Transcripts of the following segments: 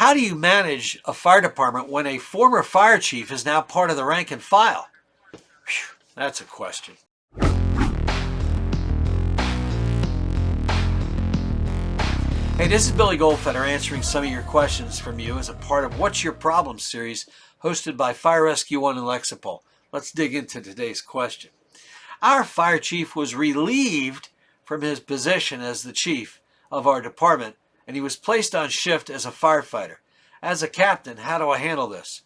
How do you manage a fire department when a former fire chief is now part of the rank and file? Whew, that's a question. Hey, this is Billy Goldfeder answering some of your questions from you as a part of What's Your Problem series hosted by Fire Rescue One in Lexipol. Let's dig into today's question. Our fire chief was relieved from his position as the chief of our department, and he was placed on shift as a firefighter. As a captain, how do I handle this?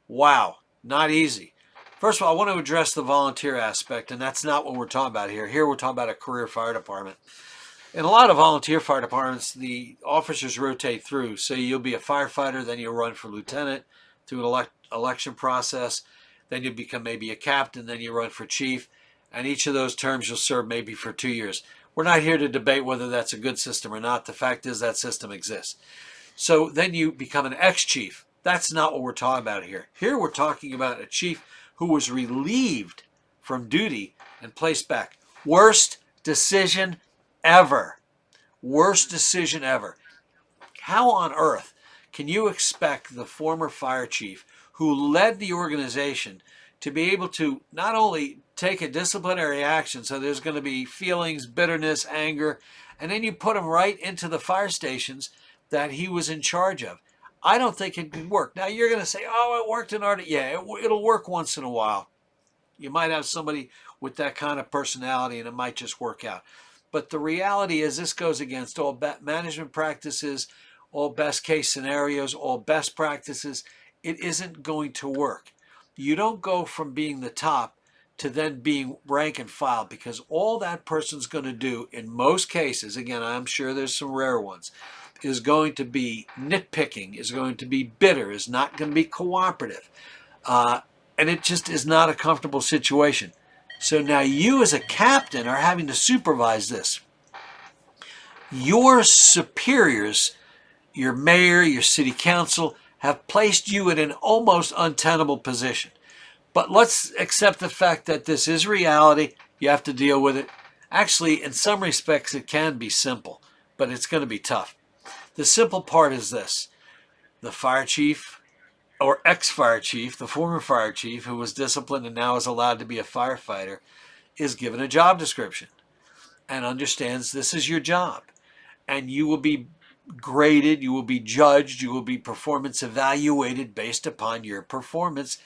Wow, not easy. First of all, I want to address the volunteer aspect, and that's not what we're talking about here. Here we're talking about a career fire department. In a lot of volunteer fire departments, the officers rotate through. So you'll be a firefighter, then you'll run for lieutenant through an election process. Then you'll become maybe a captain, then you run for chief. And each of those terms you'll serve maybe for 2 years. We're not here to debate whether that's a good system or not. The fact is that system exists. So then you become an ex-chief. That's not what we're talking about here. Here we're talking about a chief who was relieved from duty and placed back. Worst decision ever. Worst decision ever. How on earth can you expect the former fire chief who led the organization to be able to not only take a disciplinary action, so there's going to be feelings, bitterness, anger, and then you put him right into the fire stations that he was in charge of? I don't think it could work. Now you're going to say, oh, it worked in Art. Yeah, it'll work once in a while. You might have somebody with that kind of personality and it might just work out. But the reality is this goes against all management practices, all best case scenarios, all best practices. It isn't going to work. You don't go from being the top to then being rank and file, because all that person's going to do in most cases, again, I'm sure there's some rare ones, is going to be nitpicking, is going to be bitter, is not going to be cooperative. And it just is not a comfortable situation. So now you as a captain are having to supervise this. Your superiors, your mayor, your city council, have placed you in an almost untenable position. But let's accept the fact that this is reality. You have to deal with it. Actually, in some respects, it can be simple, but it's going to be tough. The simple part is this. The fire chief, or ex-fire chief, the former fire chief who was disciplined and now is allowed to be a firefighter, is given a job description and understands this is your job. And you will be graded, you will be judged, you will be performance evaluated based upon your performance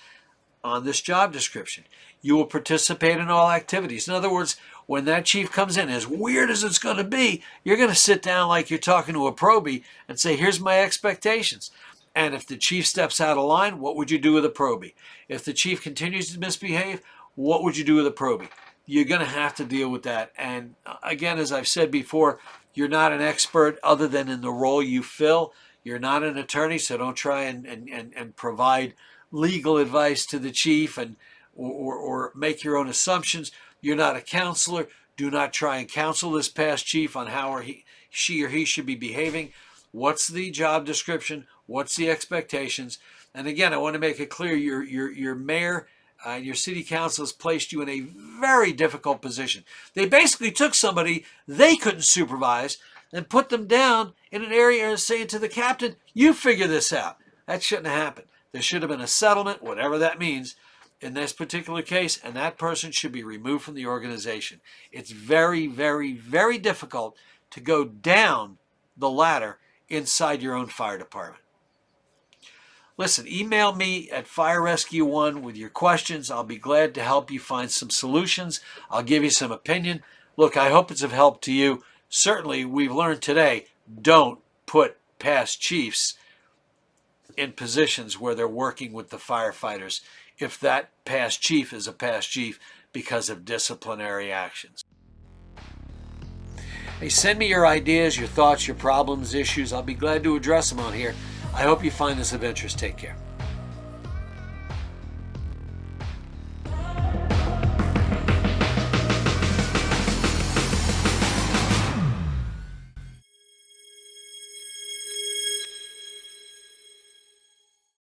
on this job description. You will participate in all activities. In other words, when that chief comes in, as weird as it's going to be, you're going to sit down like you're talking to a probie and say, here's my expectations. And if the chief steps out of line, what would you do with a probie? If the chief continues to misbehave, what would you do with a probie? You're going to have to deal with that. And again, as I've said before, you're not an expert other than in the role you fill. You're not an attorney, so don't try and provide legal advice to the chief or make your own assumptions. You're not a counselor. Do not try and counsel this past chief on how she or he should be behaving. What's the job description? What's the expectations? And again, I want to make it clear, your mayor and your city council has placed you in a very difficult position. They basically took somebody they couldn't supervise and put them down in an area and saying to the captain, you figure this out. That shouldn't have happened. There should have been a settlement, whatever that means, in this particular case, and that person should be removed from the organization. It's very, very, very difficult to go down the ladder inside your own fire department. Listen, email me at Fire Rescue One with your questions. I'll be glad to help you find some solutions. I'll give you some opinion. Look, I hope it's of help to you. Certainly, we've learned today, don't put past chiefs in positions where they're working with the firefighters if that past chief is a past chief because of disciplinary actions. Hey, send me your ideas, your thoughts, your problems, issues. I'll be glad to address them on here. I hope you find this of interest. Take care.